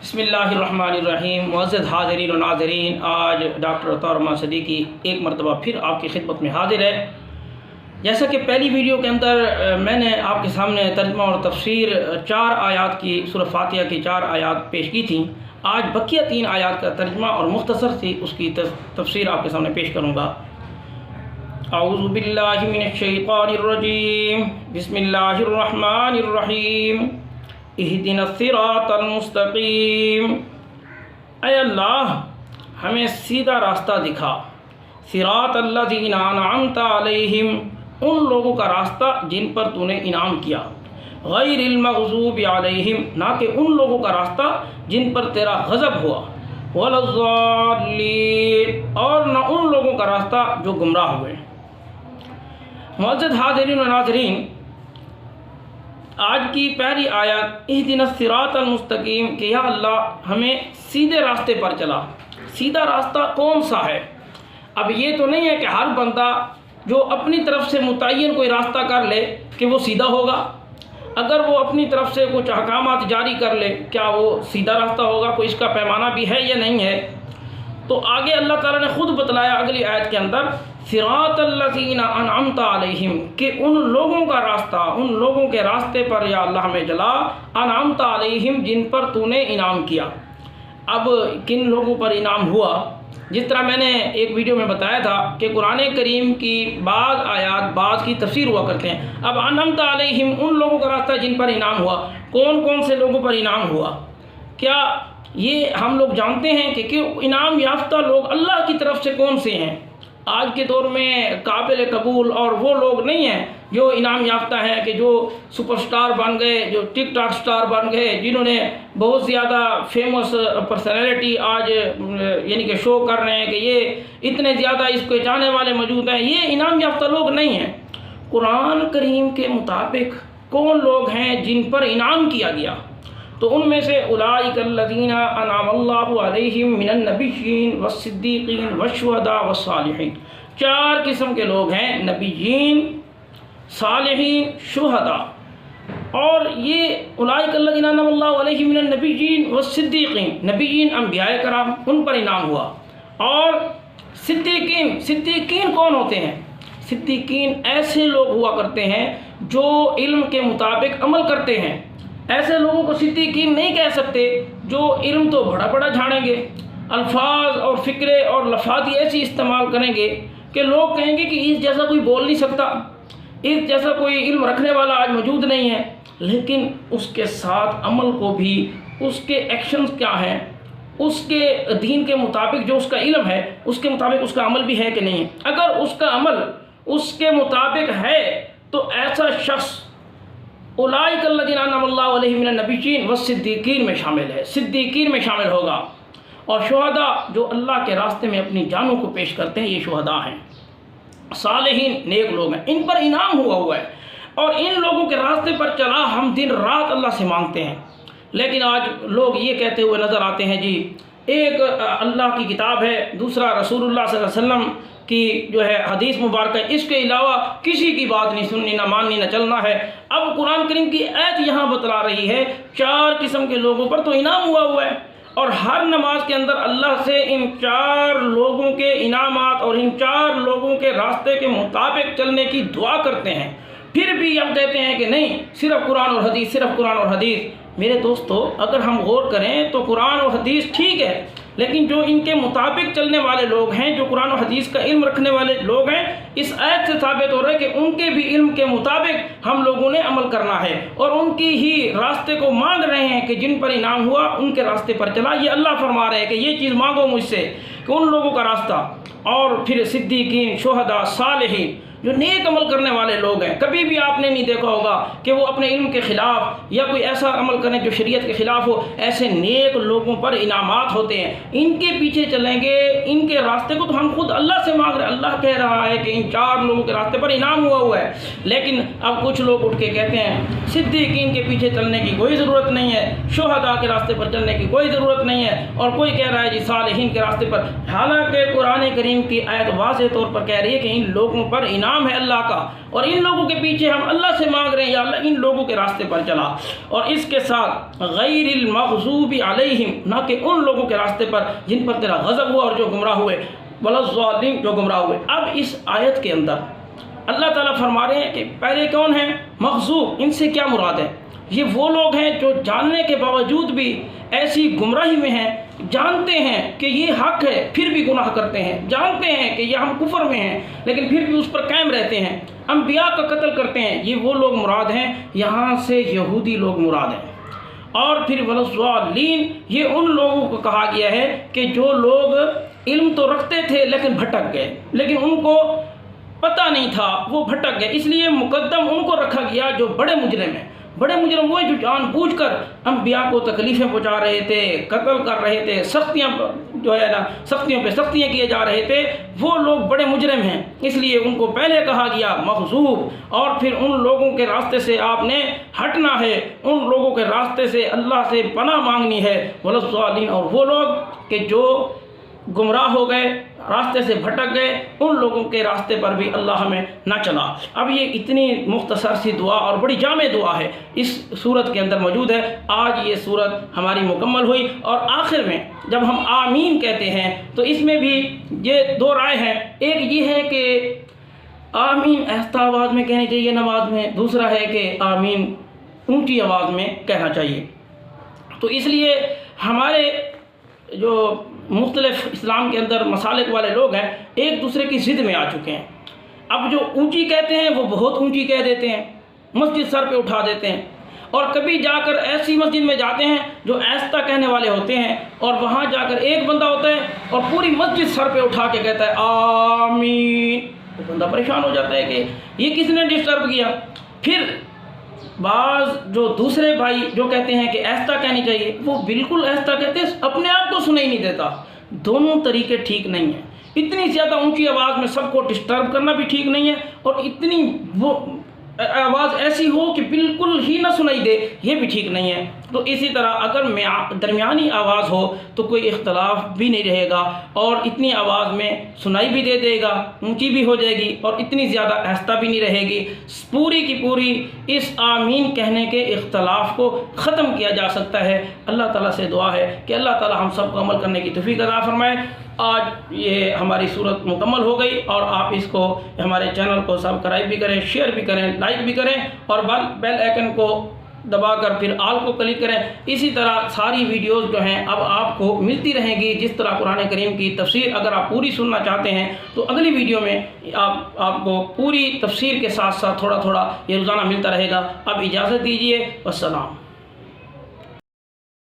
بسم اللہ الرحمن الرحیم۔ معزز حاضرین و ناظرین، آج ڈاکٹر عطا الرحمن صدیقی ایک مرتبہ پھر آپ کی خدمت میں حاضر ہے۔ جیسا کہ پہلی ویڈیو کے اندر میں نے آپ کے سامنے ترجمہ اور تفسیر 4 آیات کی سورہ فاتحہ کی 4 آیات پیش کی تھیں، آج بقیہ 3 آیات کا ترجمہ اور مختصر سی اس کی تفسیر آپ کے سامنے پیش کروں گا۔ اعوذ باللہ من الشیطان الرجیم، بسم اللہ الرحمن الرحیم، اہدنا الصراط المستقیم۔ اے اللہ ہمیں سیدھا راستہ دکھا، صراط الذین انعمت علیہم، ان لوگوں کا راستہ جن پر تو نے انعام کیا، غیر المغضوب علیہم، نہ کہ ان لوگوں کا راستہ جن پر تیرا غضب ہوا، ولا الضالین، اور نہ ان لوگوں کا راستہ جو گمراہ ہوئے۔ معزز حاضرین و ناظرین، آج کی پہلی آیت اہدنا الصراط المستقیم کہ یا اللہ ہمیں سیدھے راستے پر چلا۔ سیدھا راستہ کون سا ہے؟ اب یہ تو نہیں ہے کہ ہر بندہ جو اپنی طرف سے متعین کوئی راستہ کر لے کہ وہ سیدھا ہوگا۔ اگر وہ اپنی طرف سے کچھ احکامات جاری کر لے، کیا وہ سیدھا راستہ ہوگا؟ کوئی اس کا پیمانہ بھی ہے یا نہیں ہے؟ تو آگے اللہ تعالیٰ نے خود بتلایا اگلی آیت کے اندر، صراط الذین انعمت علیہم، کہ ان لوگوں کا راستہ، ان لوگوں کے راستے پر یا اللہ ہمیں چلا، انعمت علیہم، جن پر تو نے انعام کیا۔ اب کن لوگوں پر انعام ہوا؟ جس طرح میں نے ایک ویڈیو میں بتایا تھا کہ قرآن کریم کی بعض آیات بعض کی تفسیر ہوا کرتے ہیں۔ اب انعمت علیہم، ان لوگوں کا راستہ جن پر انعام ہوا، کون کون سے لوگوں پر انعام ہوا؟ کیا یہ ہم لوگ جانتے ہیں کہ انعام یافتہ لوگ اللہ کی طرف سے کون سے ہیں؟ آج کے دور میں قابل قبول اور وہ لوگ نہیں ہیں جو انعام یافتہ ہیں، کہ جو سپر سٹار بن گئے، جو ٹک ٹاک سٹار بن گئے، جنہوں نے بہت زیادہ فیمس پرسنالٹی آج یعنی کہ شو کر رہے ہیں کہ یہ اتنے زیادہ اس کو جانے والے موجود ہیں۔ یہ انعام یافتہ لوگ نہیں ہیں۔ قرآن کریم کے مطابق کون لوگ ہیں جن پر انعام کیا گیا؟ تو ان میں سے اولئک الذین انعم اللہ علیہم من النبیین والصدیقین والشہداء والصالحین۔ 4 قسم کے لوگ ہیں، نبیین، صالحین، شہداء۔ اور یہ اولئک الذین انعم اللہ علیہم من النبیین والصدیقین، نبیین انبیاء کرام، ان پر انعام ہوا۔ اور صدیقین، صدیقین کون ہوتے ہیں؟ صدیقین ایسے لوگ ہوا کرتے ہیں جو علم کے مطابق عمل کرتے ہیں۔ ایسے لوگوں کو صدیقین نہیں کہہ سکتے جو علم تو بڑا بڑا جھاڑیں گے، الفاظ اور فکرے اور لفاظی ایسی استعمال کریں گے کہ لوگ کہیں گے کہ اس جیسا کوئی بول نہیں سکتا، اس جیسا کوئی علم رکھنے والا آج موجود نہیں ہے۔ لیکن اس کے ساتھ عمل کو بھی، اس کے ایکشنز کیا ہیں، اس کے دین کے مطابق جو اس کا علم ہے اس کے مطابق اس کا عمل بھی ہے کہ نہیں ہے۔ اگر اس کا عمل اس کے مطابق ہے تو ایسا شخص اولئک الذین انعم اللہ علیہم من النبیین والصدیقین میں شامل ہے، صدیقین میں شامل ہوگا۔ اور شہداء جو اللہ کے راستے میں اپنی جانوں کو پیش کرتے ہیں، یہ شہداء ہیں۔ صالحین نیک لوگ ہیں، ان پر انعام ہوا ہے۔ اور ان لوگوں کے راستے پر چلا ہم دن رات اللہ سے مانگتے ہیں۔ لیکن آج لوگ یہ کہتے ہوئے نظر آتے ہیں، جی ایک اللہ کی کتاب ہے، دوسرا رسول اللہ صلی اللہ علیہ وسلم کی جو ہے حدیث مبارکہ، اس کے علاوہ کسی کی بات نہیں سننی، نہ ماننی، نہ چلنا ہے۔ اب قرآن کریم کی آیت یہاں بتلا رہی ہے 4 قسم کے لوگوں پر تو انعام ہوا ہے، اور ہر نماز کے اندر اللہ سے ان 4 لوگوں کے انعامات اور ان 4 لوگوں کے راستے کے مطابق چلنے کی دعا کرتے ہیں۔ پھر بھی ہم کہتے ہیں کہ نہیں، صرف قرآن اور حدیث، صرف قرآن اور حدیث۔ میرے دوستو، اگر ہم غور کریں تو قرآن اور حدیث ٹھیک ہے، لیکن جو ان کے مطابق چلنے والے لوگ ہیں، جو قرآن و حدیث کا علم رکھنے والے لوگ ہیں، اس آیت سے ثابت ہو رہا ہے کہ ان کے بھی علم کے مطابق ہم لوگوں نے عمل کرنا ہے، اور ان کی ہی راستے کو مانگ رہے ہیں کہ جن پر انعام ہوا ان کے راستے پر چلا۔ یہ اللہ فرما رہے ہیں کہ یہ چیز مانگو مجھ سے، کہ ان لوگوں کا راستہ۔ اور پھر صدیقین، شہداء، صالحین، جو نیک عمل کرنے والے لوگ ہیں۔ کبھی بھی آپ نے نہیں دیکھا ہوگا کہ وہ اپنے علم کے خلاف یا کوئی ایسا عمل کریں جو شریعت کے خلاف ہو۔ ایسے نیک لوگوں پر انعامات ہوتے ہیں، ان کے پیچھے چلیں گے، ان کے راستے کو تو ہم خود اللہ سے مانگ رہے ہیں۔ اللہ کہہ رہا ہے کہ ان 4 لوگوں کے راستے پر انعام ہوا ہے۔ لیکن اب کچھ لوگ اٹھ کے کہتے ہیں صدیقین کے پیچھے چلنے کی کوئی ضرورت نہیں ہے، شہداء کے راستے پر چلنے کی کوئی ضرورت نہیں ہے، اور کوئی کہہ رہا ہے جی صالحین کے راستے پر۔ حالانکہ قرآن کریم کی آیت واضح طور پر کہہ رہی ہے کہ ان لوگوں پر انعام انعام ہے اللہ کا، اور ان لوگوں کے پیچھے ہم اللہ سے مانگ رہے ہیں یا اللہ ان لوگوں کے راستے پر چلا، اور اس کے ساتھ غیر المغضوب علیہم، نہ کہ ان لوگوں کے راستے پر جن پر تیرا غضب ہوا اور جو گمراہ ہوئے، ولا الضالین، جو گمراہ ہوئے۔ اب اس آیت کے اندر اللہ تعالیٰ فرما رہے ہیں کہ پہلے کون ہیں؟ مغضوب، ان سے کیا مراد ہے؟ یہ وہ لوگ ہیں جو جاننے کے باوجود بھی ایسی گمراہی میں ہیں، جانتے ہیں کہ یہ حق ہے پھر بھی گناہ کرتے ہیں، جانتے ہیں کہ یہ ہم کفر میں ہیں لیکن پھر بھی اس پر قائم رہتے ہیں، انبیاء کا قتل کرتے ہیں، یہ وہ لوگ مراد ہیں، یہاں سے یہودی لوگ مراد ہیں۔ اور پھر والضالین، یہ ان لوگوں کو کہا گیا ہے کہ جو لوگ علم تو رکھتے تھے لیکن بھٹک گئے، لیکن ان کو پتہ نہیں تھا، وہ بھٹک گئے، اس لیے مقدم ان کو رکھا گیا جو بڑے مجرم ہیں۔ بڑے مجرم وہ جو جان بوجھ کر انبیاء کو تکلیفیں پہنچا رہے تھے، قتل کر رہے تھے، سختیاں جو ہے نا سختیوں پہ سختیاں کیے جا رہے تھے، وہ لوگ بڑے مجرم ہیں، اس لیے ان کو پہلے کہا گیا مغضوب، اور پھر ان لوگوں کے راستے سے آپ نے ہٹنا ہے، ان لوگوں کے راستے سے اللہ سے پناہ مانگنی ہے، والضالین، اور وہ لوگ کہ جو گمراہ ہو گئے، راستے سے بھٹک گئے، ان لوگوں کے راستے پر بھی اللہ ہمیں نہ چلا۔ اب یہ اتنی مختصر سی دعا اور بڑی جامع دعا ہے اس صورت کے اندر موجود ہے۔ آج یہ صورت ہماری مکمل ہوئی، اور آخر میں جب ہم آمین کہتے ہیں تو اس میں بھی یہ دو رائے ہیں، ایک یہ ہے کہ آمین آہستہ آواز میں کہنی چاہیے نماز میں، دوسرا ہے کہ آمین اونچی آواز میں کہنا چاہیے۔ تو اس لیے ہمارے جو مختلف اسلام کے اندر مسالک والے لوگ ہیں ایک دوسرے کی ضد میں آ چکے ہیں، اب جو اونچی کہتے ہیں وہ بہت اونچی کہہ دیتے ہیں، مسجد سر پہ اٹھا دیتے ہیں، اور کبھی جا کر ایسی مسجد میں جاتے ہیں جو آہستہ کہنے والے ہوتے ہیں، اور وہاں جا کر ایک بندہ ہوتا ہے اور پوری مسجد سر پہ اٹھا کے کہتا ہے آمین، وہ بندہ پریشان ہو جاتا ہے کہ یہ کس نے ڈسٹرب کیا۔ پھر بعض جو دوسرے بھائی جو کہتے ہیں کہ آہستہ کہنی چاہیے، وہ بالکل آہستہ کہتے ہیں، اپنے آپ کو سنائی نہیں دیتا۔ دونوں طریقے ٹھیک نہیں ہیں، اتنی زیادہ اونچی آواز میں سب کو ڈسٹرب کرنا بھی ٹھیک نہیں ہے، اور اتنی وہ آواز ایسی ہو کہ بالکل ہی نہ سنائی دے، یہ بھی ٹھیک نہیں ہے۔ تو اسی طرح اگر درمیانی آواز ہو تو کوئی اختلاف بھی نہیں رہے گا، اور اتنی آواز میں سنائی بھی دے دے گا، اونچی بھی ہو جائے گی، اور اتنی زیادہ آہستہ بھی نہیں رہے گی۔ پوری کی پوری اس آمین کہنے کے اختلاف کو ختم کیا جا سکتا ہے۔ اللہ تعالیٰ سے دعا ہے کہ اللہ تعالیٰ ہم سب کو عمل کرنے کی توفیق عطا فرمائے۔ آج یہ ہماری صورت مکمل ہو گئی، اور آپ اس کو ہمارے چینل کو سبسکرائب بھی کریں، شیئر بھی کریں، لائک بھی کریں، اور بیل آئیکن کو دبا کر پھر آل کو کلک کریں۔ اسی طرح ساری ویڈیوز جو ہیں اب آپ کو ملتی رہیں گی، جس طرح قرآن کریم کی تفسیر اگر آپ پوری سننا چاہتے ہیں تو اگلی ویڈیو میں آپ کو پوری تفسیر کے ساتھ ساتھ تھوڑا تھوڑا یہ روزانہ ملتا رہے گا۔ اب اجازت دیجیے، والسلام۔